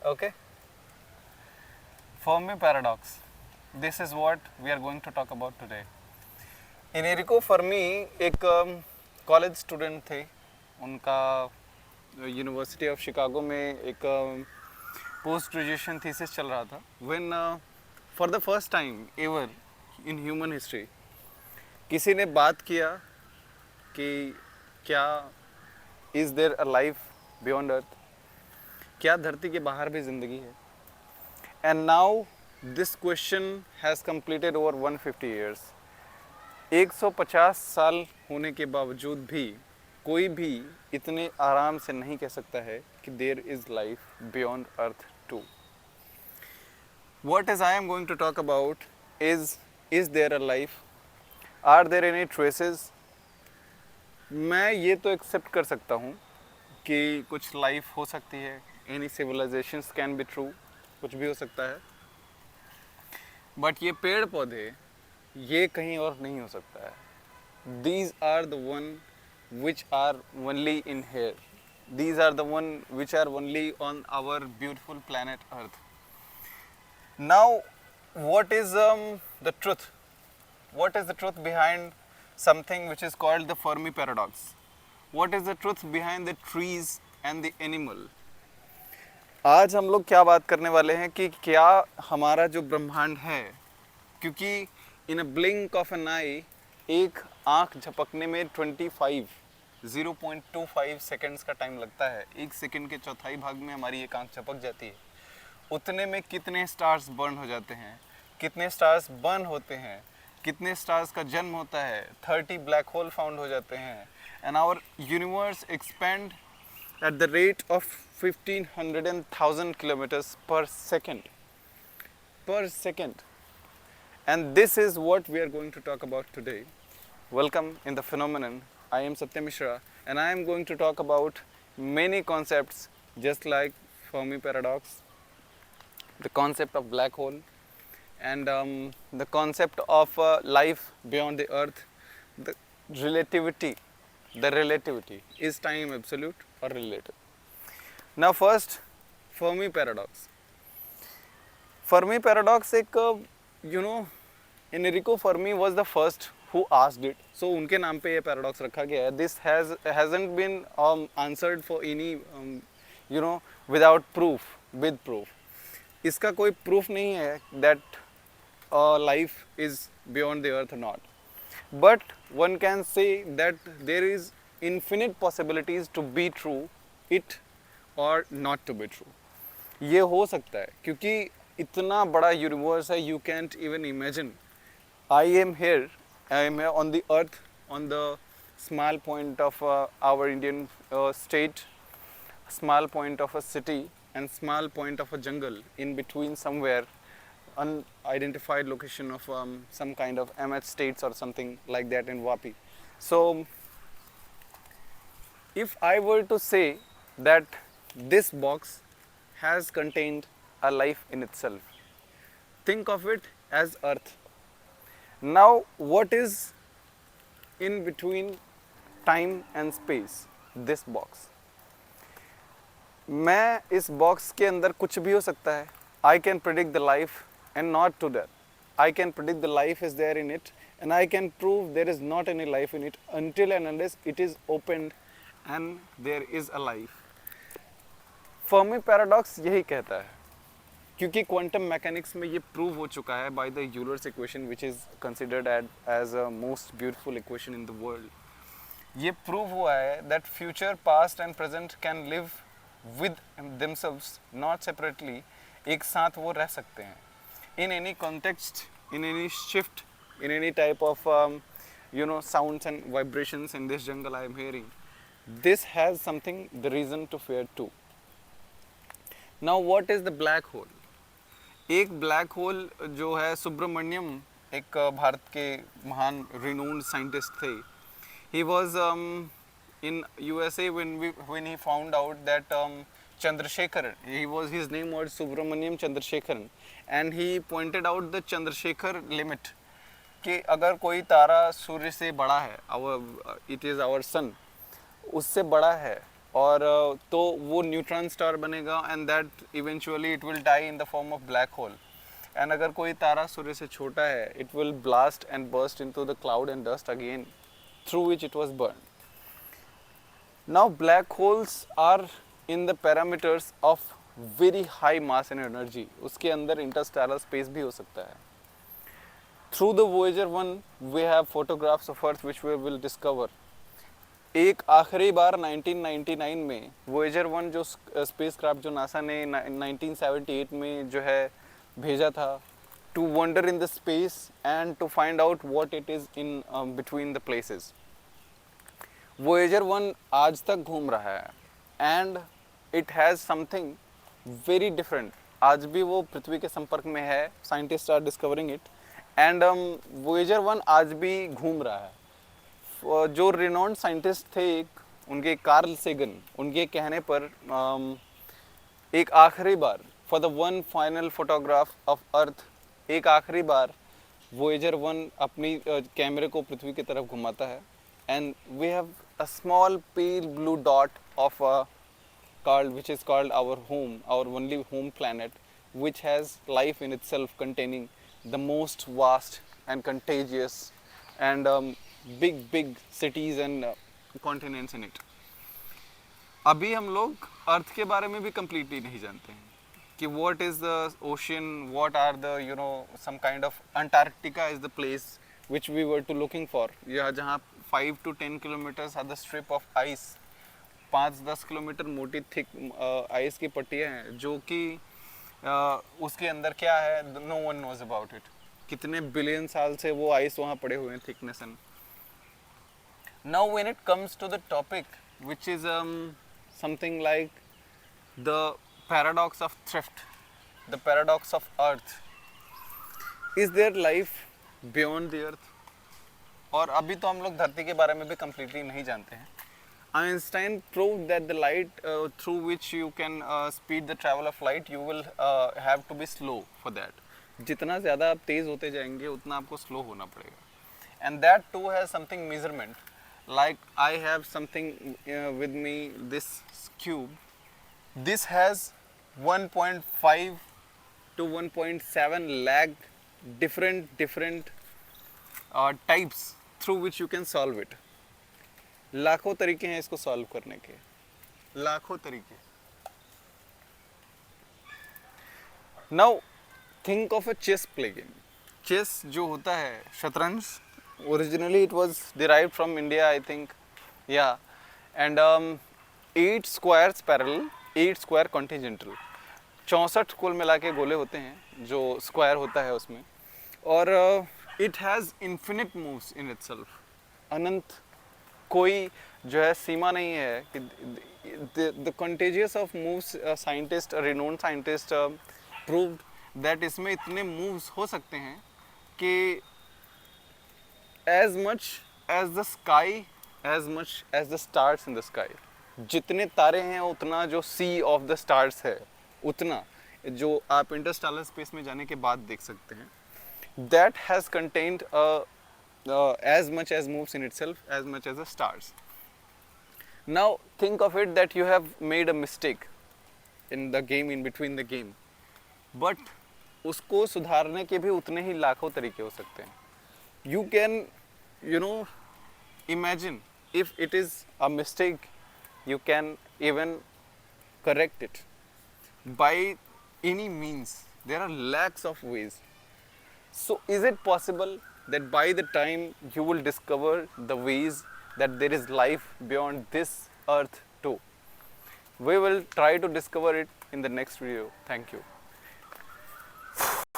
Okay. Fermi paradox. This is what we are going to talk about today. Enrico Fermi एक college student थे. उनका university of Chicago में एक post graduation thesis चल रहा था. When for the first time ever in human history किसी ने बात किया कि क्या is there a life beyond earth, क्या धरती के बाहर भी ज़िंदगी है. And now this question has completed over 150 years. 150 साल होने के बावजूद भी कोई भी इतने आराम से नहीं कह सकता है कि there is life beyond earth too. What is I am going to talk about is there a life? Are there any traces? मैं ये तो एक्सेप्ट कर सकता हूँ कि कुछ लाइफ हो सकती है. Any civilizations can be true. कुछ भी हो सकता है. बट ये पेड़ पौधे ये कहीं और नहीं हो सकता है. These are the one which are only in here. These are the one which are only on our beautiful planet Earth. Now, what is the truth? What is the truth behind something which is called the Fermi paradox? What is the truth behind the trees and the animal? आज हम लोग क्या बात करने वाले हैं कि क्या हमारा जो ब्रह्मांड है, क्योंकि इन अ ब्लिंक ऑफ एन आई, एक आँख झपकने में 0.25 सेकंड्स का टाइम लगता है. एक सेकंड के चौथाई भाग में हमारी एक आँख झपक जाती है. उतने में कितने स्टार्स बर्न हो जाते हैं, कितने स्टार्स बर्न होते हैं, कितने स्टार्स का जन्म होता है. 30 ब्लैक होल फाउंड हो जाते हैं. And our universe expand at the rate of 1500 and 1000 kilometers per second. And this is what we are going to talk about today. Welcome in the phenomenon. I am Satya Mishra and I am going to talk about many concepts just like Fermi paradox, the concept of black hole, and the concept of life beyond the earth, the relativity. The relativity. Is time absolute or relative? Now first, Fermi paradox. Fermi paradox एक Enrico Fermi was the first who asked it. So उनके नाम पे ये paradox रखा गया है. This hasn't been answered for any without proof, with proof. इसका कोई proof नहीं है that life is beyond the earth or not. But one can say that there is infinite possibilities to be true it or not to be true. ये हो सकता है क्योंकि इतना बड़ा यूनिवर्स है. You can't even imagine. I am here on the earth, on the small point of our Indian state, small point of a city and small point of a jungle in between somewhere, unidentified location of some kind of MH states or something like that in Vapi. So if I were to say that this box has contained a life in itself, think of it as earth. Now what is in between time and space? This box. मैं इस box के अंदर कुछ भी हो सकता है. I can predict the life and not to that. I can predict the life is there in it and I can prove there is not any life in it until and unless it is opened and there is a life. Fermi paradox यही कहता है क्योंकि quantum mechanics में ये prove हो चुका है by the Euler's equation which is considered as a most beautiful equation in the world. ये प्रूव हुआ है that future, past and present can live with themselves, not separately. एक साथ वो रह सकते हैं. In any context, in any shift, in any type of sounds and vibrations in this jungle I am hearing, this has something, the reason to fear too. Now what is the black hole? एक black hole जो है, सुब्रमण्यम एक भारत के महान renowned scientist थे. He was in USA when he found out that Chandrasekhar, his name was Subramaniam Chandrasekharan, and he pointed out the Chandrasekhar limit कि अगर कोई तारा सूर्य से बड़ा है, it is our sun, उससे बड़ा है और तो वो न्यूट्रॉन स्टार बनेगा and that eventually it will die in the form of black hole. And अगर कोई तारा सूर्य से छोटा है, it will blast and burst into the cloud and dust again, through which it was burn. Now black holes are in the parameters of very high mass and energy. उसके अंदर interstellar space भी हो सकता है. Through the Voyager 1 we have photographs of earth which we will discover. एक आखिरी बार 1999 में Voyager 1 जो स्पेसक्राफ्ट जो नासा ने 1978 में जो है भेजा था, to wonder in the space and to find out what it is in between the places. Voyager 1 आज तक घूम रहा है and it has something very different. आज भी वो पृथ्वी के संपर्क में है, scientist are discovering it. And Voyager 1 आज भी घूम रहा है. जो रिनोन्ड साइंटिस्ट थे उनके कार्ल सेगन, उनके कहने पर एक आखिरी बार for the one final photograph of Earth, एक आखिरी बार वोएजर 1 अपनी कैमरे को पृथ्वी की तरफ घुमाता है. And we have a small pale blue dot of which is called our home, our only home planet, which has life in itself, containing the most vast and contagious and big cities and continents in it. अभी हम लोग अर्थ के बारे में भी completely नहीं जानते हैं कि what is the ocean, what are the some kind of Antarctica is the place which we were to looking for. या जहाँ 5 to 10 kilometers are the strip of ice, 5-10 kilometre मोटी थिक आइस की पट्टियाँ हैं जो कि उसके अंदर क्या है, no one knows about it. कितने बिलियन साल से वो आइस वहाँ पड़े हुए हैं, thickness. And now when it comes to the topic which is something like the paradox of thrift, the paradox of earth. Is there life beyond the earth? और अभी तो हम लोग धरती के बारे में भी कम्प्लीटली नहीं जानते हैं. Einstein proved that the light through which you can speed the travel of light, you will have to be slow for that. जितना ज़्यादा आप तेज़ होते जाएंगे उतना आपको slow होना पड़ेगा. And that too has something measurement. Like I have something with me, this cube. This has 1.5 to 1.7 lakh different types through which you can solve it. लाखों तरीके हैं इसको सॉल्व करने के, लाखों तरीके. Now think of a chess play game. Chess जो होता है, शतरंज, originally it was derived from India I think, yeah. And 8 squares parallel, 8 square continental. 64 कुल मिला के गोले होते हैं जो स्क्वायर होता है उसमें. और it has infinite moves in itself. अनंत कोई जो है सीमा नहीं है कि the contagious of moves. Scientist, renowned scientist proved that इसमें इतने मूव्स हो सकते हैं कि as much as the sky, as much as the stars in the sky. जितने तारे हैं उतना जो सी ऑफ द स्टार्स है, उतना जो आप इंटरस्टेलर स्पेस में जाने के बाद देख सकते हैं. That has contained as much as moves in itself, as much as the stars. Now think of it that you have made a mistake in the game, in between the game, but उसको सुधारने के भी उतने ही लाखों तरीके हो सकते हैं. You can imagine if it is a mistake, you can even correct it by any means. There are lakhs of ways. So is it possible that by the time you will discover the ways that there is life beyond this earth too? We will try to discover it in the next video. Thank you.